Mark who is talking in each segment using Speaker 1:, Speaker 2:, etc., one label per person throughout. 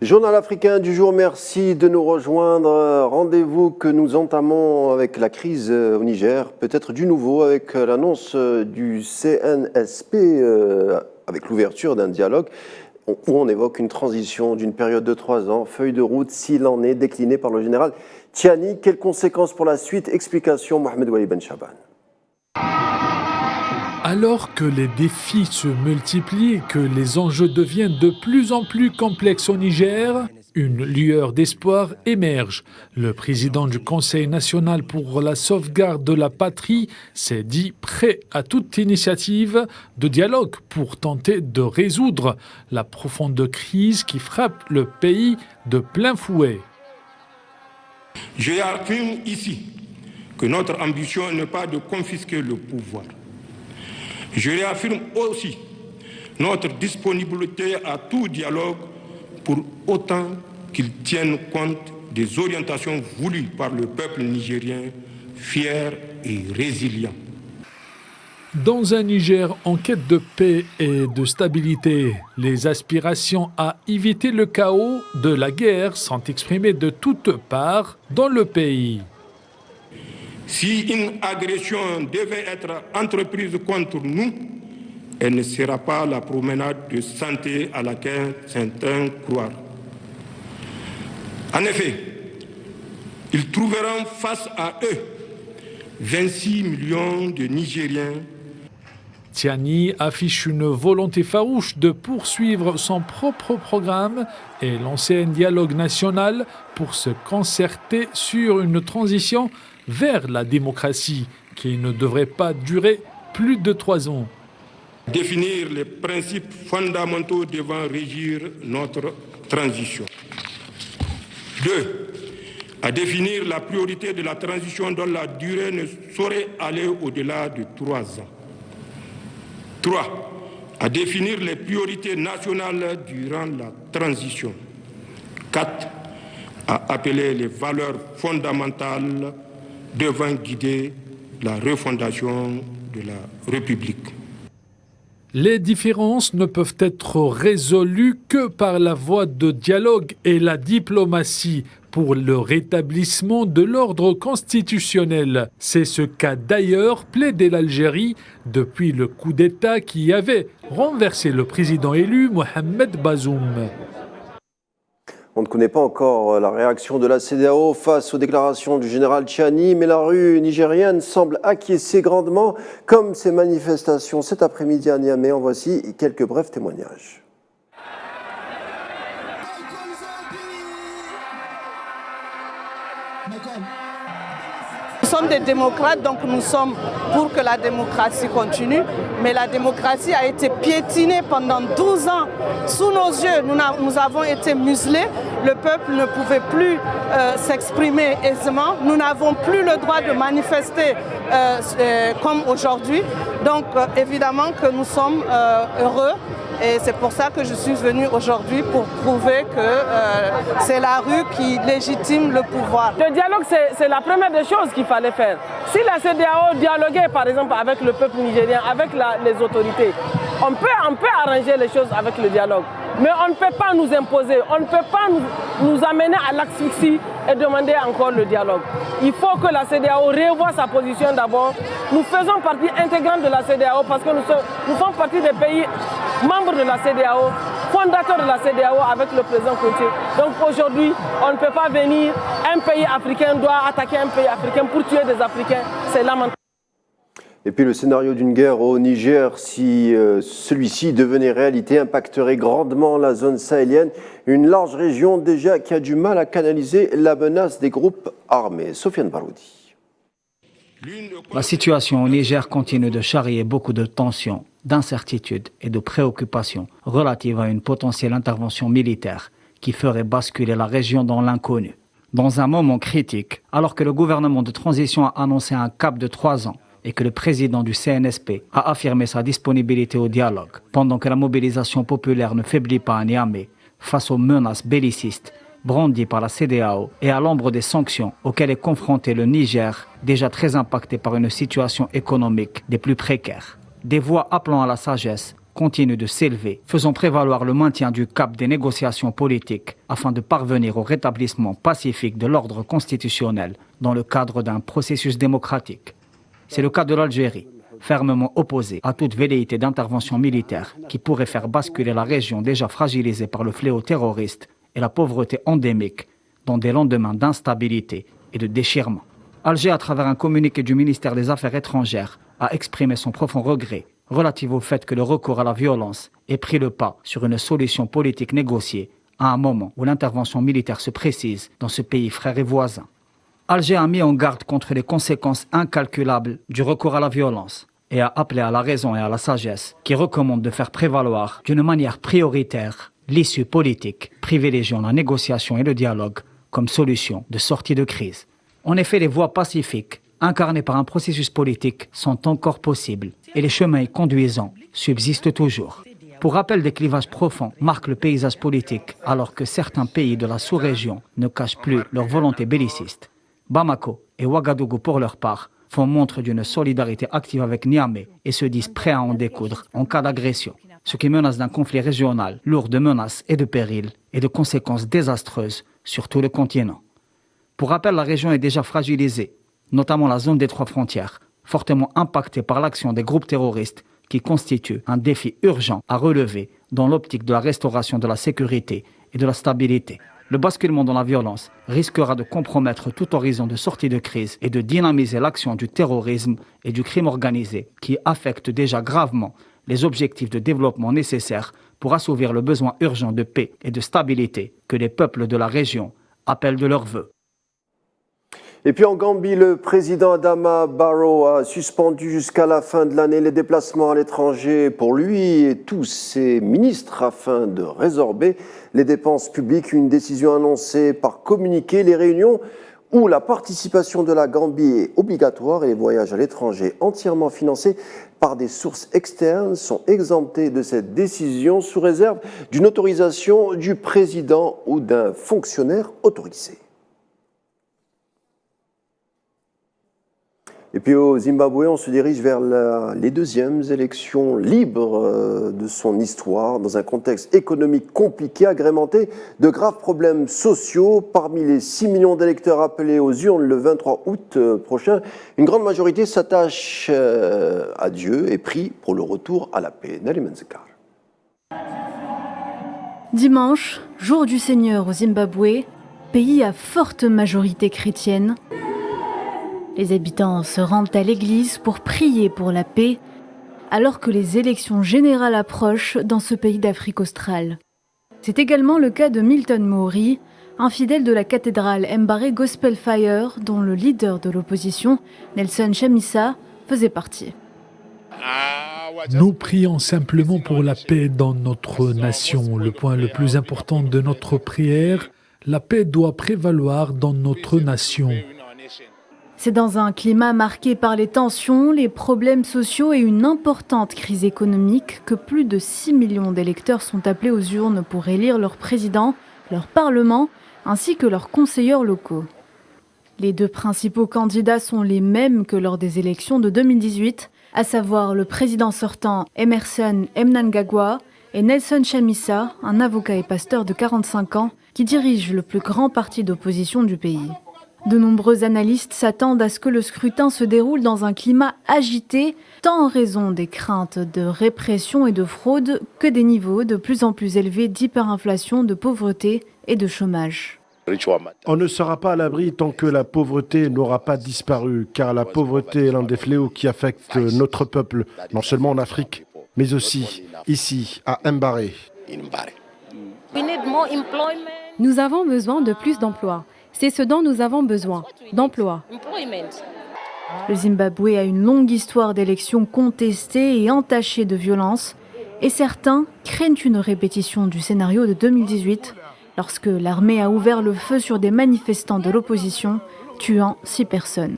Speaker 1: Journal africain du jour, merci de nous rejoindre. Rendez-vous que nous entamons avec la crise au Niger, peut-être du nouveau avec l'annonce du CNSP, avec l'ouverture d'un dialogue où on évoque une transition d'une période de 3 ans, feuille de route s'il en est, déclinée par le général Tiani. Quelles conséquences pour la suite? Explication Mohamed Wali Ben Chaban.
Speaker 2: Alors que les défis se multiplient et que les enjeux deviennent de plus en plus complexes au Niger, une lueur d'espoir émerge. Le président du Conseil national pour la sauvegarde de la patrie s'est dit prêt à toute initiative de dialogue pour tenter de résoudre la profonde crise qui frappe le pays de plein fouet.
Speaker 3: Je affirme ici que notre ambition n'est pas de confisquer le pouvoir. Je réaffirme aussi notre disponibilité à tout dialogue pour autant qu'il tienne compte des orientations voulues par le peuple nigérien, fier et résilient.
Speaker 2: Dans un Niger en quête de paix et de stabilité, les aspirations à éviter le chaos de la guerre sont exprimées de toutes parts dans le pays.
Speaker 3: Si une agression devait être entreprise contre nous, elle ne sera pas la promenade de santé à laquelle certains croient. En effet, ils trouveront face à eux 26 millions de Nigériens.
Speaker 2: Tiani affiche une volonté farouche de poursuivre son propre programme et lancer un dialogue national pour se concerter sur une transition vers la démocratie qui ne devrait pas durer plus de 3 ans.
Speaker 3: Définir les principes fondamentaux devant régir notre transition. 2. À définir la priorité de la transition dont la durée ne saurait aller au-delà de 3 ans. 3. À définir les priorités nationales durant la transition. 4. À appeler les valeurs fondamentales devant guider la refondation de la République.
Speaker 2: Les différences ne peuvent être résolues que par la voie de dialogue et la diplomatie pour le rétablissement de l'ordre constitutionnel. C'est ce qu'a d'ailleurs plaidé l'Algérie depuis le coup d'État qui avait renversé le président élu Mohamed Bazoum.
Speaker 1: On ne connaît pas encore la réaction de la CEDEAO face aux déclarations du général Tiani, mais la rue nigérienne semble acquiescer grandement, comme ces manifestations cet après-midi à Niamey. En voici quelques brefs témoignages.
Speaker 4: Nous sommes des démocrates, donc nous sommes pour que la démocratie continue. Mais la démocratie a été piétinée pendant 12 ans sous nos yeux. Nous avons été muselés. Le peuple ne pouvait plus s'exprimer aisément. Nous n'avons plus le droit de manifester comme aujourd'hui. Donc évidemment que nous sommes heureux. Et c'est pour ça que je suis venue aujourd'hui pour prouver que c'est la rue qui légitime le pouvoir.
Speaker 5: Le dialogue, c'est la première des choses qu'il fallait faire. Si la CEDEAO dialoguait par exemple avec le peuple nigérien, avec les autorités, on peut arranger les choses avec le dialogue. Mais on ne peut pas nous imposer, on ne peut pas nous amener à l'asphyxie et demander encore le dialogue. Il faut que la CEDEAO revoie sa position d'abord. Nous faisons partie intégrante de la CEDEAO parce que nous faisons partie des pays membres de la CEDEAO, fondateurs de la CEDEAO avec le président Kounté. Donc aujourd'hui, on ne peut pas venir, un pays africain doit attaquer un pays africain pour tuer des Africains. C'est lamentable.
Speaker 1: Et puis le scénario d'une guerre au Niger, si celui-ci devenait réalité, impacterait grandement la zone sahélienne, une large région déjà qui a du mal à canaliser la menace des groupes armés. Sofiane Baroudi.
Speaker 6: La situation au Niger continue de charrier beaucoup de tensions, d'incertitudes et de préoccupations relatives à une potentielle intervention militaire qui ferait basculer la région dans l'inconnu. Dans un moment critique, alors que le gouvernement de transition a annoncé un cap de 3 ans, et que le président du CNSP a affirmé sa disponibilité au dialogue, pendant que la mobilisation populaire ne faiblit pas à Niamey, face aux menaces bellicistes brandies par la CEDEAO et à l'ombre des sanctions auxquelles est confronté le Niger, déjà très impacté par une situation économique des plus précaires. Des voix appelant à la sagesse continue de s'élever, faisant prévaloir le maintien du cap des négociations politiques afin de parvenir au rétablissement pacifique de l'ordre constitutionnel dans le cadre d'un processus démocratique. C'est le cas de l'Algérie, fermement opposée à toute velléité d'intervention militaire qui pourrait faire basculer la région déjà fragilisée par le fléau terroriste et la pauvreté endémique dans des lendemains d'instabilité et de déchirement. Alger, à travers un communiqué du ministère des Affaires étrangères, a exprimé son profond regret relatif au fait que le recours à la violence ait pris le pas sur une solution politique négociée à un moment où l'intervention militaire se précise dans ce pays frère et voisin. Alger a mis en garde contre les conséquences incalculables du recours à la violence et a appelé à la raison et à la sagesse qui recommande de faire prévaloir d'une manière prioritaire l'issue politique, privilégiant la négociation et le dialogue comme solution de sortie de crise. En effet, les voies pacifiques, incarnées par un processus politique, sont encore possibles et les chemins y conduisant subsistent toujours. Pour rappel, des clivages profonds marquent le paysage politique alors que certains pays de la sous-région ne cachent plus leur volonté belliciste. Bamako et Ouagadougou, pour leur part, font montre d'une solidarité active avec Niamey et se disent prêts à en découdre en cas d'agression, ce qui menace d'un conflit régional lourd de menaces et de périls et de conséquences désastreuses sur tout le continent. Pour rappel, la région est déjà fragilisée, notamment la zone des 3 frontières, fortement impactée par l'action des groupes terroristes qui constituent un défi urgent à relever dans l'optique de la restauration de la sécurité et de la stabilité. Le basculement dans la violence risquera de compromettre tout horizon de sortie de crise et de dynamiser l'action du terrorisme et du crime organisé qui affectent déjà gravement les objectifs de développement nécessaires pour assouvir le besoin urgent de paix et de stabilité que les peuples de la région appellent de leurs vœux.
Speaker 1: Et puis en Gambie, le président Adama Barrow a suspendu jusqu'à la fin de l'année les déplacements à l'étranger pour lui et tous ses ministres afin de résorber les dépenses publiques. Une décision annoncée par communiqué. Les réunions où la participation de la Gambie est obligatoire et les voyages à l'étranger entièrement financés par des sources externes sont exemptés de cette décision sous réserve d'une autorisation du président ou d'un fonctionnaire autorisé. Et puis au Zimbabwe, on se dirige vers les deuxièmes élections libres de son histoire, dans un contexte économique compliqué, agrémenté de graves problèmes sociaux. Parmi les 6 millions d'électeurs appelés aux urnes le 23 août prochain, une grande majorité s'attache à Dieu et prie pour le retour à la paix. Nali Menzekar.
Speaker 7: Dimanche, jour du Seigneur au Zimbabwe, pays à forte majorité chrétienne. Les habitants se rendent à l'église pour prier pour la paix, alors que les élections générales approchent dans ce pays d'Afrique australe. C'est également le cas de Milton Maori, un fidèle de la cathédrale Mbare Gospel Fire, dont le leader de l'opposition, Nelson Chamisa, faisait partie.
Speaker 2: Nous prions simplement pour la paix dans notre nation. Le point le plus important de notre prière, la paix doit prévaloir dans notre nation.
Speaker 7: C'est dans un climat marqué par les tensions, les problèmes sociaux et une importante crise économique que plus de 6 millions d'électeurs sont appelés aux urnes pour élire leur président, leur parlement, ainsi que leurs conseillers locaux. Les 2 principaux candidats sont les mêmes que lors des élections de 2018, à savoir le président sortant Emmerson Mnangagwa et Nelson Chamisa, un avocat et pasteur de 45 ans qui dirige le plus grand parti d'opposition du pays. De nombreux analystes s'attendent à ce que le scrutin se déroule dans un climat agité, tant en raison des craintes de répression et de fraude que des niveaux de plus en plus élevés d'hyperinflation, de pauvreté et de chômage.
Speaker 8: On ne sera pas à l'abri tant que la pauvreté n'aura pas disparu, car la pauvreté est l'un des fléaux qui affectent notre peuple, non seulement en Afrique, mais aussi ici, à Mbare.
Speaker 9: Nous avons besoin de plus d'emplois. C'est ce dont nous avons besoin, d'emplois.
Speaker 7: Le Zimbabwe a une longue histoire d'élections contestées et entachées de violence, et certains craignent une répétition du scénario de 2018, lorsque l'armée a ouvert le feu sur des manifestants de l'opposition, tuant 6 personnes.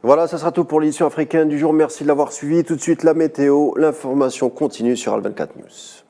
Speaker 1: Voilà, ça sera tout pour l'édition africaine du jour. Merci de l'avoir suivi. Tout de suite, la météo. L'information continue sur Al 24 News.